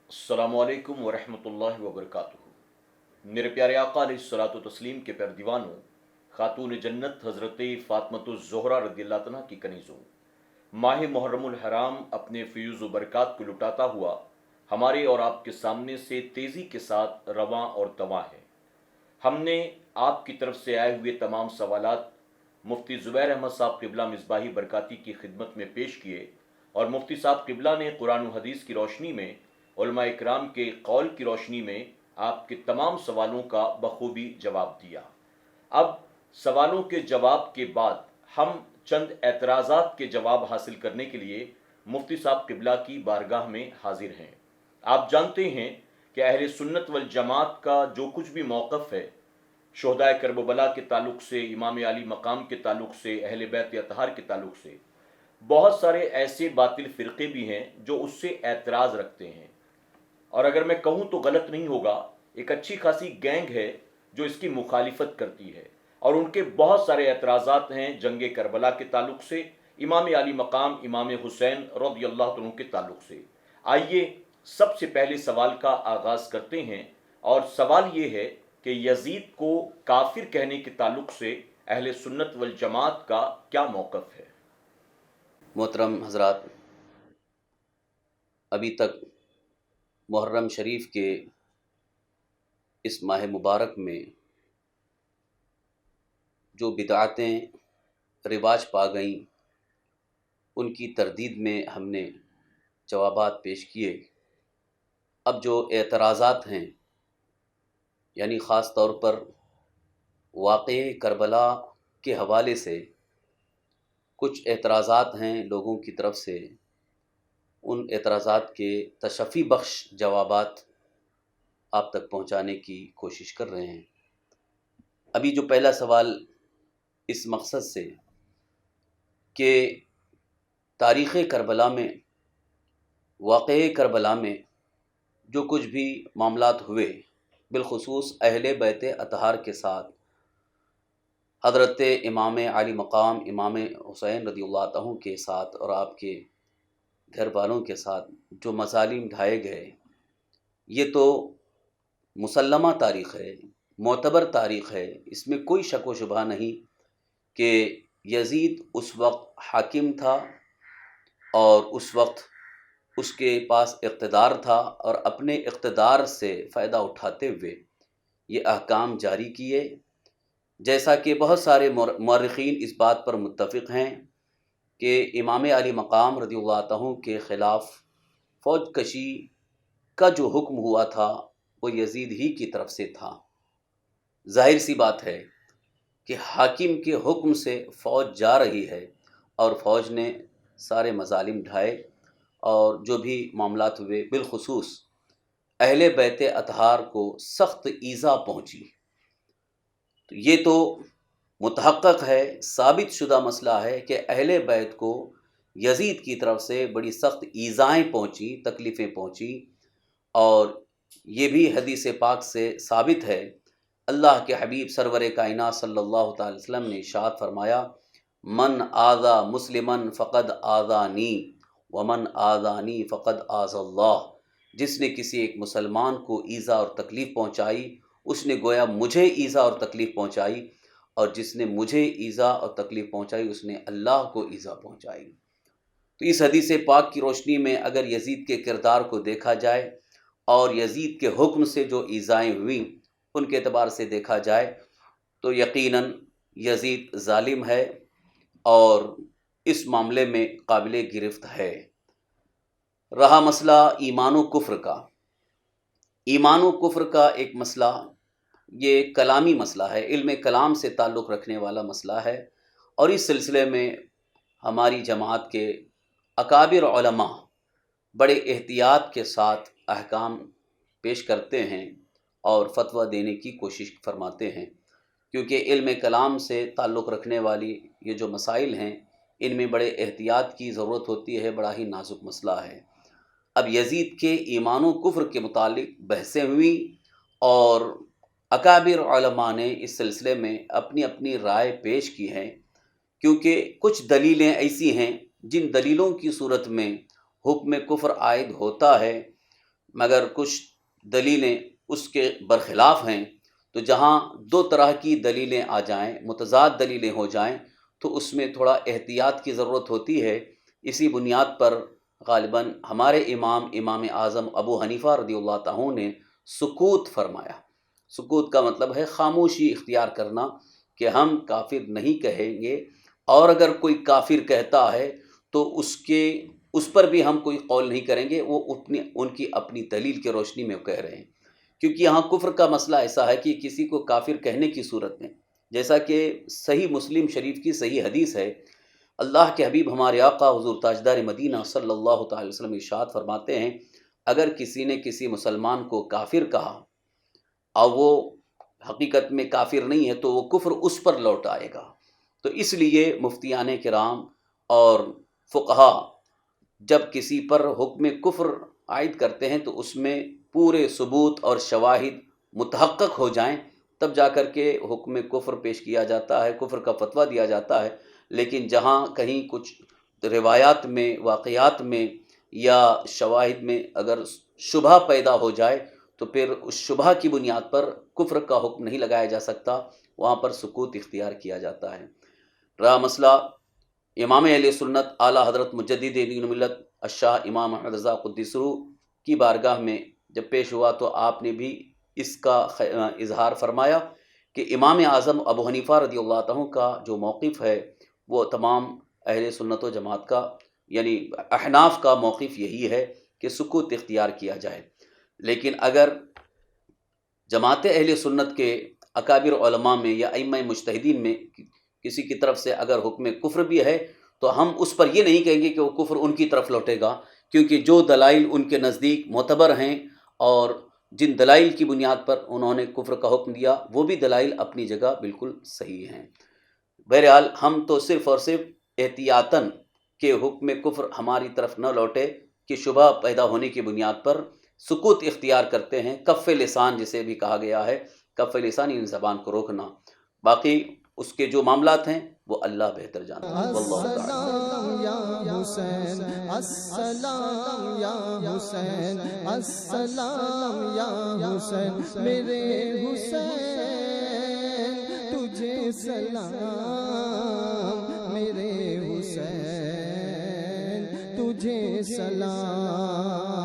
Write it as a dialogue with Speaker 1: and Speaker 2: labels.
Speaker 1: अस्सलामुअलैकुम वरहमतुल्लाहि वबरकातुहू। मेरे प्यारे आका अलैहिस्सलातु तस्लीम के प्यारे दीवानों, खातून जन्नत हज़रत फ़ातिमतुज़ ज़ोहरा रज़ियल्लाहु तआला की कनीज़ों, माह मुहर्रमुल हराम अपने फ़यूज़ व बरक़ात को लुटाता हुआ हमारे और आपके सामने से तेज़ी के साथ रवां और दवां है। हमने आपकी तरफ से आए हुए तमाम सवालात मुफ्ती ज़ुबैर अहमद साहब क़िबला मिसबाही बरकाती की खिदमत में पेश किए और मुफ्ती साहब क़िबला ने कुरान व हदीस की रोशनी में, उलमा इकराम के कौल की रोशनी में आपके तमाम सवालों का बखूबी जवाब दिया। अब सवालों के जवाब के बाद हम चंद एतराज़ात के जवाब हासिल करने के लिए मुफ्ती साहब क़िबला की बारगाह में हाजिर हैं। आप जानते हैं कि अहले सुन्नत वल जमात का जो कुछ भी मौक़िफ़ है, शुहदाए करबला के ताल्लुक़ से, इमाम अली मकाम के ताल्लुक़ से, अहले बैत अतहार के ताल्लुक़ से, बहुत सारे ऐसे बातिल फ़िरक़े भी हैं जो उससे एतराज़ रखते हैं। और अगर मैं कहूँ तो गलत नहीं होगा, एक अच्छी खासी गैंग है जो इसकी मुखालिफत करती है और उनके बहुत सारे एतराज़ात हैं जंग करबला के ताल्लुक़ से, इमाम अली मकाम इमाम हुसैन रज़ियल्लाहु अन्हु के ताल्लुक़ से। आइए सबसे पहले सवाल का आगाज़ करते हैं और सवाल ये है कि यजीद को काफिर कहने के ताल्लुक़ से अहले सुन्नत वल जमात का क्या मौक़िफ़ है।
Speaker 2: मोहतरम हज़रात, अभी तक मुहर्रम शरीफ के इस माह मुबारक में जो बिदअतें रिवाज पा गईं, उनकी तरदीद में हमने जवाबात पेश किए। अब जो एतराज़ात हैं, यानी ख़ास तौर पर वाक़े करबला के हवाले से कुछ एतराज़ात हैं लोगों की तरफ से, उन एतराज़ात के तशफ़ी बख्श जवाबात आप तक पहुंचाने की कोशिश कर रहे हैं। अभी जो पहला सवाल इस मकसद से कि तारीख़ करबला में, वाक़े करबला में जो कुछ भी मामलात हुए, बिलखुसूस अहले बैत अतहार के साथ, हज़रत इमाम अली मकाम इमाम हुसैन रज़ियल्लाहु अन्हु के साथ और आपके घर वालों के साथ जो मज़ालिम ढाए गए, ये तो मुसल्लमा तारीख़ है, मोतबर तारीख़ है। इसमें कोई शक व शुबा नहीं कि यजीद उस वक्त हाकिम था और उस वक्त उसके पास इक़्तिदार था और अपने इक़्तिदार से फ़ायदा उठाते हुए ये अहकाम जारी किए। जैसा कि बहुत सारे मौर्रिख़ीन इस बात पर मुत्तफ़िक़ हैं कि इमाम अली मकाम रज़ियल्लाहु अन्हु के ख़िलाफ़ फ़ौज कशी का जो हुक्म हुआ था वो यजीद ही की तरफ से था। ज़ाहिर सी बात है कि हाकिम के हुक्म से फ़ौज जा रही है और फ़ौज ने सारे मज़ालिम ढाए और जो भी मामलात हुए, बिलखुसूस अहले बैत अतहार को सख्त ईज़ा पहुँची। तो ये तो मुतहक्क़क़ है, साबित शुदा मसला है कि अहले बैत को यजीद की तरफ से बड़ी सख्त ईज़ाएँ पहुँची, तकलीफ़ें पहुँची। और ये भी हदीस पाक से साबित है। अल्लाह के हबीब सरवर कायनात सल्लल्लाहु अलैहि वसल्लम ने इरशाद फरमाया, मन आज़ा मुस्लिमन फ़क़द आज़ानी वमन आज़ानी फ़क़द आज़ल्लाह। जिसने किसी एक मुसलमान को ईज़ा और तकलीफ़ पहुँचाई, उसने गोया मुझे ईज़ा और तकलीफ़ पहुँचाई, और जिसने मुझे ईज़ा और तकलीफ़ पहुँचाई उसने अल्लाह को ईज़ा पहुँचाई। तो इस हदीस पाक की रोशनी में अगर यजीद के किरदार को देखा जाए और यजीद के हुक्म से जो ईज़ाएँ हुई उनके एतबार से देखा जाए तो यकीनन यजीद ज़ालिम है और इस मामले में काबिल गिरफ्त है। रहा मसला ईमान व कुफ्र का। ईमान व कुफ्र का एक मसला, ये कलामी मसला है, इल्म कलाम से ताल्लुक़ रखने वाला मसला है और इस सिलसिले में हमारी जमात के अकाबिर उलमा बड़े एहतियात के साथ अहकाम पेश करते हैं और फतवा देने की कोशिश फरमाते हैं, क्योंकि इल्म कलाम से ताल्लुक़ रखने वाली ये जो मसाइल हैं इनमें बड़े एहतियात की ज़रूरत होती है, बड़ा ही नाजुक मसला है। अब यजीद के ईमान व कुफ्र के मुतालिक बहसें हुई और अकाबिर उलमा ने इस सिलसिले में अपनी अपनी राय पेश की हैं, क्योंकि कुछ दलीलें ऐसी हैं जिन दलीलों की सूरत में हुक्म कुफ्र आयद होता है مگر کچھ دلیلیں اس کے برخلاف ہیں، تو جہاں دو طرح کی دلیلیں آ جائیں، متضاد دلیلیں ہو جائیں، تو اس میں تھوڑا احتیاط کی ضرورت ہوتی ہے۔ اسی بنیاد پر غالباً ہمارے امام اعظم ابو حنیفہ رضی اللہ تعالیٰ نے سکوت فرمایا۔ سکوت کا مطلب ہے خاموشی اختیار کرنا، کہ ہم کافر نہیں کہیں گے، اور اگر کوئی کافر کہتا ہے تو اس پر بھی ہم کوئی قول نہیں کریں گے، وہ ان کی اپنی دلیل کی روشنی میں کہہ رہے ہیں۔ کیونکہ یہاں کفر کا مسئلہ ایسا ہے کہ کسی کو کافر کہنے کی صورت میں، جیسا کہ صحیح مسلم شریف کی صحیح حدیث ہے، اللہ کے حبیب ہمارے آقا حضور تاجدار مدینہ صلی اللہ تعالی وسلم ارشاد فرماتے ہیں، اگر کسی نے کسی مسلمان کو کافر کہا اور وہ حقیقت میں کافر نہیں ہے تو وہ کفر اس پر لوٹ آئے گا۔ تو اس لیے مفتیان کرام اور فقہا جب کسی پر حکم کفر عائد کرتے ہیں تو اس میں پورے ثبوت اور شواہد متحقق ہو جائیں، تب جا کر کے حکم کفر پیش کیا جاتا ہے، کفر کا فتویٰ دیا جاتا ہے۔ لیکن جہاں کہیں کچھ روایات میں، واقعات میں یا شواہد میں اگر شبہ پیدا ہو جائے تو پھر اس شبہ کی بنیاد پر کفر کا حکم نہیں لگایا جا سکتا، وہاں پر سکوت اختیار کیا جاتا ہے۔ رہا مسئلہ امام اہل سنت اعلیٰ حضرت مجدد دین ملت الشاہ امام احمد رضا قدس روح کی بارگاہ میں جب پیش ہوا تو آپ نے بھی اس کا اظہار فرمایا کہ امام اعظم ابو حنیفہ رضی اللہ عنہ کا جو موقف ہے وہ تمام اہل سنت و جماعت کا، یعنی احناف کا موقف یہی ہے کہ سکوت اختیار کیا جائے۔ لیکن اگر جماعت اہل سنت کے اکابر علماء میں یا ائمہ مجتہدین میں کسی کی طرف سے اگر حکم کفر بھی ہے تو ہم اس پر یہ نہیں کہیں گے کہ وہ کفر ان کی طرف لوٹے گا، کیونکہ جو دلائل ان کے نزدیک معتبر ہیں اور جن دلائل کی بنیاد پر انہوں نے کفر کا حکم دیا وہ بھی دلائل اپنی جگہ بالکل صحیح ہیں۔ بہرحال ہم تو صرف اور صرف احتیاطاً کہ حکم کفر ہماری طرف نہ لوٹے کہ شبہ پیدا ہونے کی بنیاد پر سکوت اختیار کرتے ہیں، کف لسان جسے بھی کہا گیا ہے، کف لسان یعنی زبان کو روکنا، باقی اس کے جو معاملات ہیں وہ اللہ بہتر جانتا ہے۔ واللہ تعالی
Speaker 3: السلام یا حسین، السلام یا حسین، السلام یا حسین، میرے حسین تجھے سلام، میرے حسین تجھے سلام۔